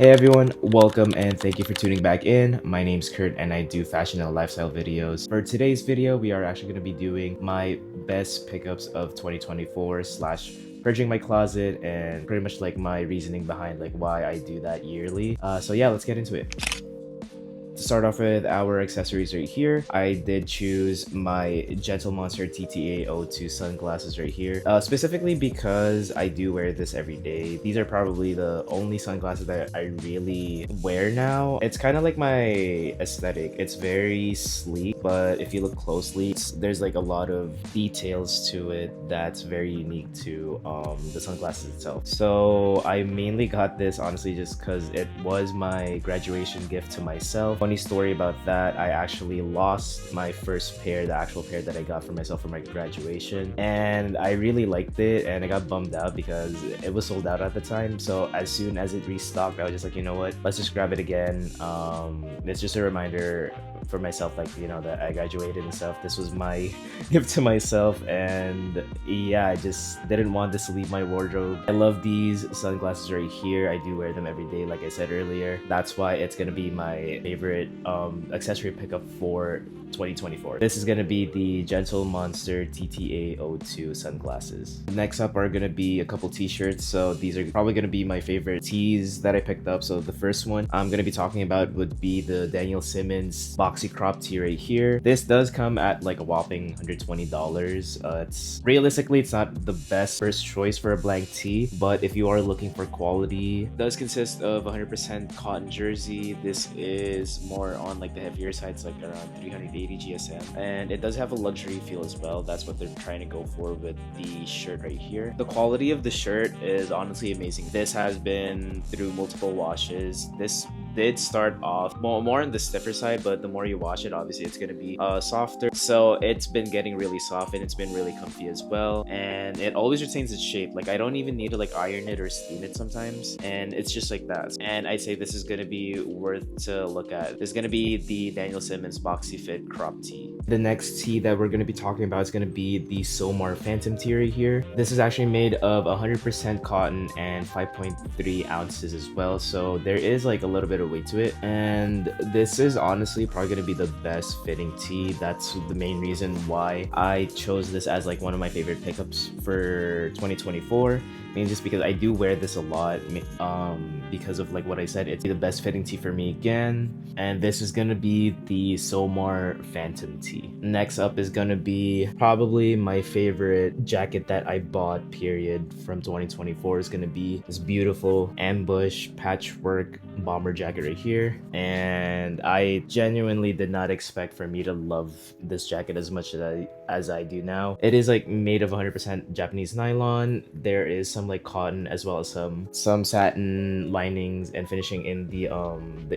Hey everyone, welcome and thank you for tuning back in. My name's Kurt and I do fashion and lifestyle videos. For today's video, we are actually going to be doing my best pickups of 2024 slash purging my closet and pretty much like my reasoning behind like why I do that yearly. So yeah, let's get into it. To start off with our accessories right here, I did choose my Gentle Monster TTA 02 sunglasses right here, specifically because I do wear this every day. These are probably the only sunglasses that I really wear now. It's kind of like my aesthetic. It's very sleek, but if you look closely, there's like a lot of details to it that's very unique to the sunglasses itself. So I mainly got this honestly just because it was my graduation gift to myself. Funny story about that, I actually lost my first pair, the actual pair that I got for myself for my graduation, and I really liked it and I got bummed out because it was sold out at the time. So as soon as it restocked, I was just like, you know what, let's just grab it again. It's just a reminder for myself, like, you know, that I graduated and stuff. This was my gift to myself, and yeah, I just didn't want this to leave my wardrobe. I love these sunglasses right here. I do wear them every day, like I said earlier. That's why it's gonna be my favorite accessory pickup for 2024. This is gonna be the Gentle Monster TTA 02 sunglasses. Next up are gonna be a couple t-shirts. So these are probably gonna be my favorite tees that I picked up. So the first one I'm gonna be talking about would be the Daniel Simmons boxy crop tee right here. This does come at like a whopping $120. It's realistically, it's not the best first choice for a blank tee, but if you are looking for quality, it does consist of 100% cotton jersey. This is more on like the heavier side, it's like around 380 GSM, and it does have a luxury feel as well. That's what they're trying to go for with the shirt right here. The quality of the shirt is honestly amazing. This has been through multiple washes. This did start off more on the stiffer side, but the more you wash it, obviously it's going to be softer. So it's been getting really soft and it's been really comfy as well, and it always retains its shape. Like I don't even need to like iron it or steam it sometimes, and it's just like that. And I'd say this is going to be worth to look at. This is going to be the Daniel Simmons boxy fit crop tee. The next tee that we're going to be talking about is going to be the Somar Phantom tee right here. This is actually made of 100% cotton and 5.3 ounces as well, so there is like a little bit of weight to it, and this is honestly probably going to be the best fitting tee. That's the main reason why I chose this as like one of my favorite pickups for 2024. Mainly just because I do wear this a lot, because of like what I said, it's the best fitting tee for me again. And this is gonna be the Somar Phantom tee. Next up is gonna be probably my favorite jacket that I bought period from 2024. Is gonna be this beautiful ambush patchwork bomber jacket right here, and I genuinely did not expect for me to love this jacket as much as I do now. It is like made of 100% Japanese nylon. There is some like cotton as well as some satin linings and finishing in the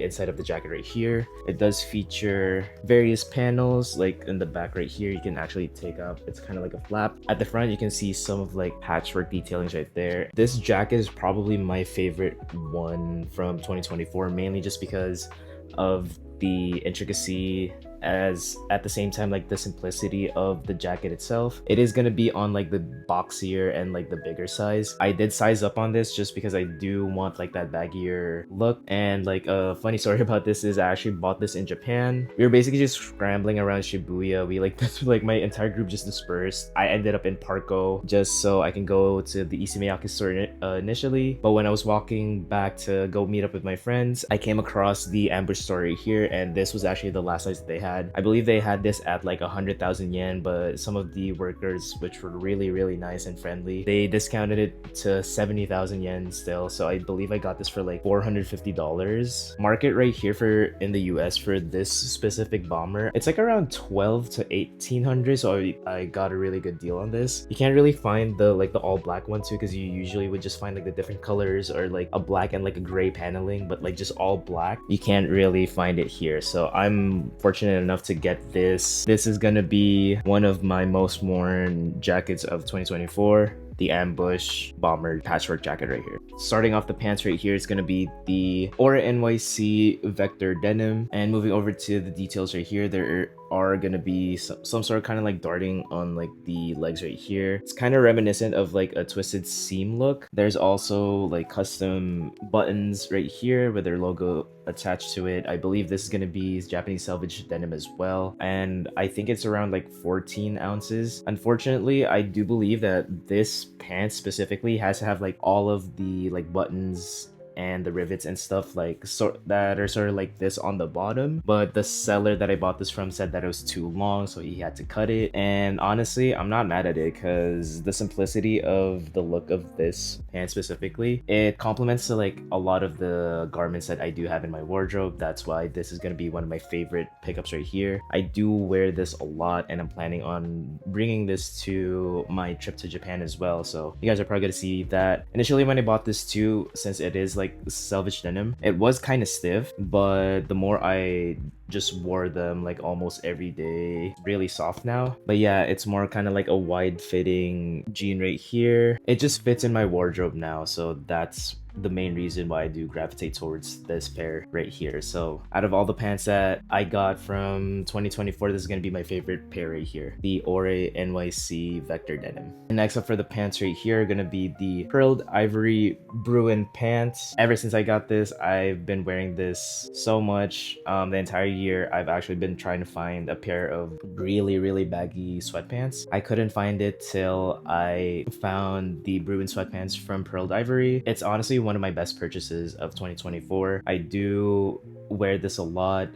inside of the jacket right here. It does feature various panels, like in the back right here you can actually take up, it's kind of like a flap. At the front you can see some of like patchwork detailings right there. This jacket is probably my favorite one from 2024, mainly just because of the intricacy, as at the same time like the simplicity of the jacket itself. It is going to be on like the boxier and like the bigger size. I did size up on this just because I do want like that baggier look. And like a funny story about this is I actually bought this in Japan. We were basically just scrambling around Shibuya. We like this, like my entire group just dispersed. I ended up in Parco just so I can go to the Isimeyaki store initially, but when I was walking back to go meet up with my friends, I came across the ambush store right here, and this was actually the last size that they had. I believe they had this at like 100,000 yen, but some of the workers, which were really nice and friendly, they discounted it to 70,000 yen still. So I believe I got this for like $450. Market right here for in the US for this specific bomber, it's like around 12 to 1800. So I got a really good deal on this. You can't really find the like the all black one too, because you usually would just find like the different colors or like a black and like a gray paneling, but like just all black, you can't really find it here. So I'm fortunate enough to get this. This is gonna be one of my most worn jackets of 2024. The ambush bomber patchwork jacket right here. Starting off the pants right here is going to be the Oree NYC vector denim, and moving over to the details right here, there are gonna be some sort of kind of like darting on like the legs right here. It's kind of reminiscent of like a twisted seam look. There's also like custom buttons right here with their logo attached to it. I believe this is gonna be Japanese selvage denim as well, and I think it's around like 14 ounces. Unfortunately, I do believe that this pants specifically has to have like all of the like buttons and the rivets and stuff like that are sort of like this on the bottom, but the seller that I bought this from said that it was too long, so he had to cut it. And honestly, I'm not mad at it because the simplicity of the look of this pant specifically, it complements to like a lot of the garments that I do have in my wardrobe. That's why this is going to be one of my favorite pickups right here. I do wear this a lot, and I'm planning on bringing this to my trip to Japan as well, so you guys are probably going to see that. Initially when I bought this too, since it is like selvage denim, it was kind of stiff, but the more I just wore them like almost every day, really soft now. But yeah, it's more kind of like a wide fitting jean right here. It just fits in my wardrobe now, so that's the main reason why I do gravitate towards this pair right here. So out of all the pants that I got from 2024, this is going to be my favorite pair right here, the Oree NYC Vector Denim. And next up for the pants right here are going to be the Pearled Ivory Bruin pants. Ever since I got this, I've been wearing this so much. The entire year I've actually been trying to find a pair of really baggy sweatpants. I couldn't find it till I found the Bruin sweatpants from Pearled Ivory. It's honestly one of my best purchases of 2024. I do wear this a lot,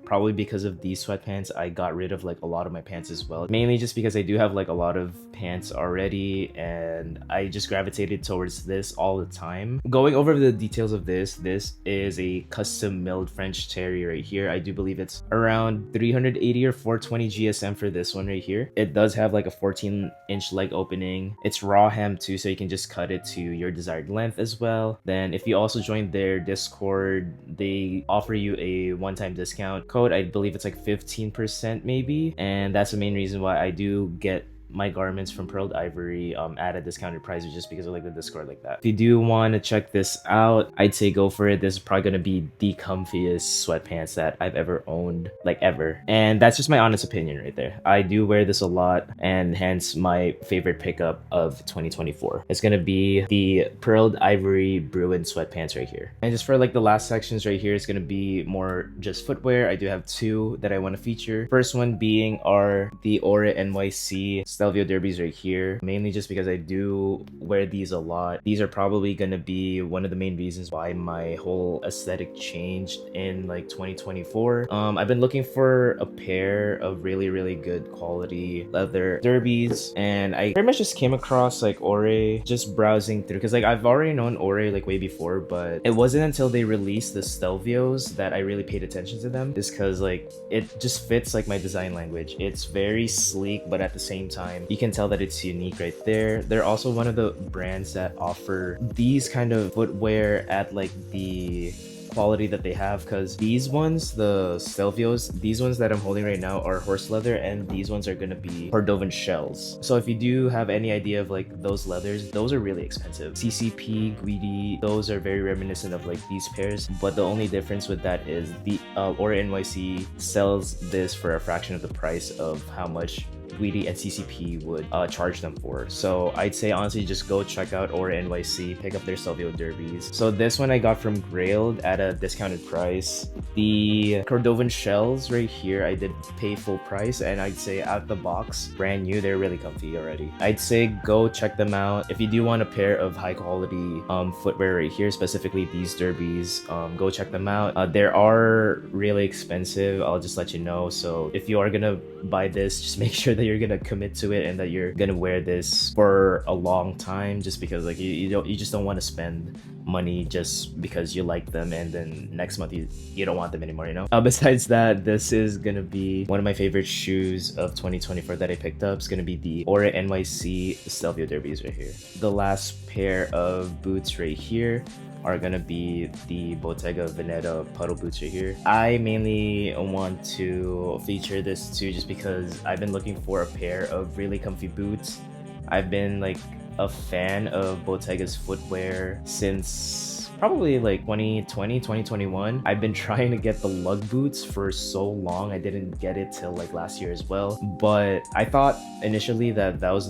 probably because of these sweatpants. I got rid of like a lot of my pants as well, mainly just because I do have like a lot of pants already, and I just gravitated towards this all the time. Going over the details of this is a custom milled French terry right here. I do believe it's around 380 or 420 GSM for this one right here. It does have like a 14-inch leg opening. It's raw hem too, so you can just cut it to your desired length as well. Then if you also join their Discord, they offer you a one-time discount code. I believe it's like 15% maybe, and that's the main reason why I do get my garments from Pearled Ivory at a discounted price, just because of like the Discord like that. If you do want to check this out, I'd say go for it. This is probably gonna be the comfiest sweatpants that I've ever owned, like ever. And that's just my honest opinion right there. I do wear this a lot, and hence my favorite pickup of 2024. It's gonna be the Pearled Ivory Bruin sweatpants right here. And just for like the last sections right here, it's gonna be more just footwear. I do have two that I want to feature. First one being are the Oree NYC Stelvio derbies right here, mainly just because I do wear these a lot. These are probably gonna be one of the main reasons why my whole aesthetic changed in like 2024. I've been looking for a pair of really good quality leather derbies, and I pretty much just came across like Oree just browsing through, because like I've already known Oree like way before, but it wasn't until they released the Stelvios that I really paid attention to them, just because like it just fits like my design language. It's very sleek, but at the same time you can tell that it's unique right there. They're also one of the brands that offer these kind of footwear at like the quality that they have, because these ones, the Stelvios, these ones that I'm holding right now are horse leather, and these ones are gonna be Cordovan shells. So if you do have any idea of like those leathers, those are really expensive. CCP, Guidi, those are very reminiscent of like these pairs, but the only difference with that is the Oree NYC sells this for a fraction of the price of how much Guidi and CCP would charge them for. So I'd say honestly just go check out Oree NYC, pick up their Stelvio derbies. So this one I got from Grailed at a discounted price. The Cordovan shells right here I did pay full price, and I'd say out the box brand new, they're really comfy already. I'd say go check them out. If you do want a pair of high quality footwear right here, specifically these derbies, go check them out. They are really expensive, I'll just let you know. So if you are gonna buy this, just make sure that you're gonna commit to it and that you're gonna wear this for a long time, just because like you just don't want to spend money just because you like them and then next month you don't want them anymore, you know. Besides that, this is gonna be one of my favorite shoes of 2024 that I picked up. It's gonna be the Oree NYC Stelvio derbies right here. The last pair of boots right here are gonna be the Bottega Veneta puddle boots right here. I mainly want to feature this too just because I've been looking for a pair of really comfy boots. I've been like a fan of Bottega's footwear since probably like 2020, 2021. I've been trying to get the lug boots for so long. I didn't get it till like last year as well. But I thought initially that those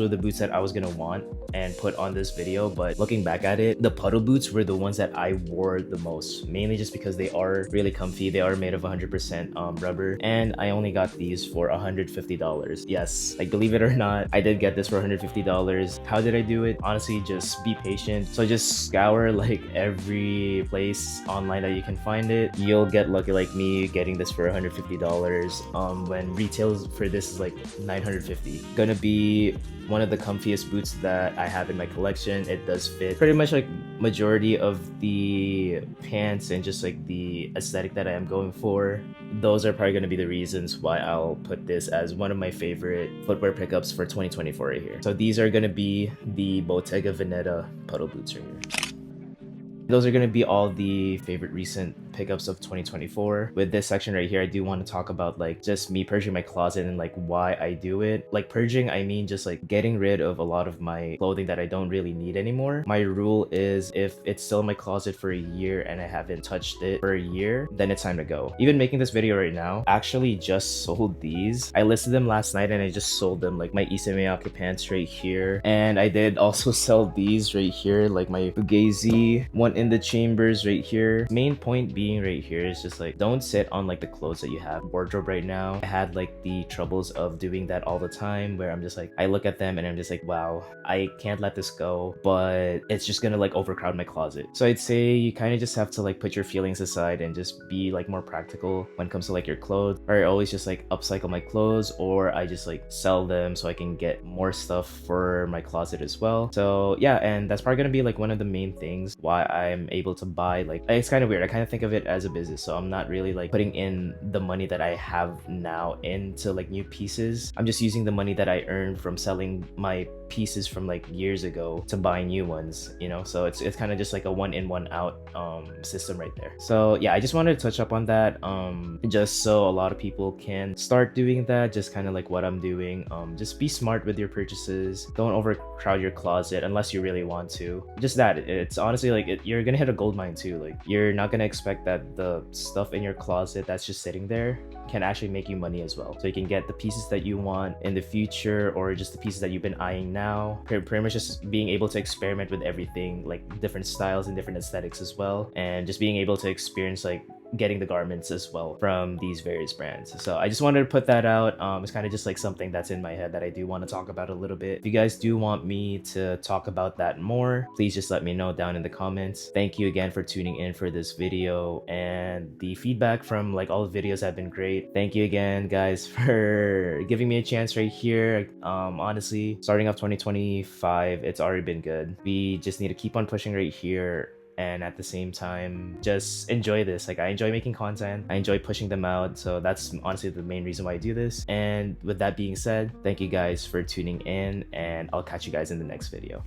were the boots that I was gonna want and put on this video. But looking back at it, the puddle boots were the ones that I wore the most, mainly just because they are really comfy. They are made of 100% rubber, and I only got these for $150. Yes, like believe it or not, I did get this for $150. How did I do it? Honestly, just be patient. So just scour like every place online that you can find it. You'll get lucky like me getting this for $150 when retails for this is like $950. Gonna be one of the comfiest boots that I have in my collection. It does fit pretty much like majority of the pants and just like the aesthetic that I am going for. Those are probably going to be the reasons why I'll put this as one of my favorite footwear pickups for 2024 right here. So these are going to be the Bottega Veneta puddle boots right here. Those are going to be all the favorite recent pickups of 2024. With this section right here, I do want to talk about like just me purging my closet and like why I do it. Like purging, I mean just like getting rid of a lot of my clothing that I don't really need anymore. My rule is if it's still in my closet for a year and I haven't touched it for a year, then it's time to go. Even making this video right now, actually just sold these. I listed them last night and I just sold them, like my Issey Miyake pants right here. And I did also sell these right here, like my Fugazi one in the chambers right here. Main point being right here is just like don't sit on like the clothes that you have wardrobe right now. I had like the troubles of doing that all the time where I'm just like I look at them and I'm just like wow, I can't let this go, but it's just gonna like overcrowd my closet. So I'd say you kind of just have to like put your feelings aside and just be like more practical when it comes to like your clothes. Or I always just like upcycle my clothes, or I just like sell them so I can get more stuff for my closet as well. So yeah, and that's probably gonna be like one of the main things why I'm able to buy, like it's kind of weird, I kind of think of it as a business, so I'm not really like putting in the money that I have now into like new pieces. I'm just using the money that I earned from selling my pieces from like years ago to buy new ones, you know. So it's kind of just like a one in one out system right there. So yeah, I just wanted to touch up on that just so a lot of people can start doing that, just kind of like what I'm doing. Just be smart with your purchases, don't overcrowd your closet unless you really want to. Just that, it's honestly like you're gonna hit a gold mine too. Like you're not gonna expect that the stuff in your closet that's just sitting there can actually make you money as well. So you can get the pieces that you want in the future, or just the pieces that you've been eyeing now. Pretty much just being able to experiment with everything, like different styles and different aesthetics as well, and just being able to experience like getting the garments as well from these various brands. So I just wanted to put that out. It's kind of just like something that's in my head that I do want to talk about a little bit. If you guys do want me to talk about that more, please just let me know down in the comments. Thank you again for tuning in for this video, and the feedback from like all the videos have been great. Thank you again guys for giving me a chance right here. Honestly, starting off 2025, it's already been good. We just need to keep on pushing right here, and at the same time just enjoy this. Like I enjoy making content, I enjoy pushing them out, so that's honestly the main reason why I do this. And with that being said, thank you guys for tuning in, and I'll catch you guys in the next video.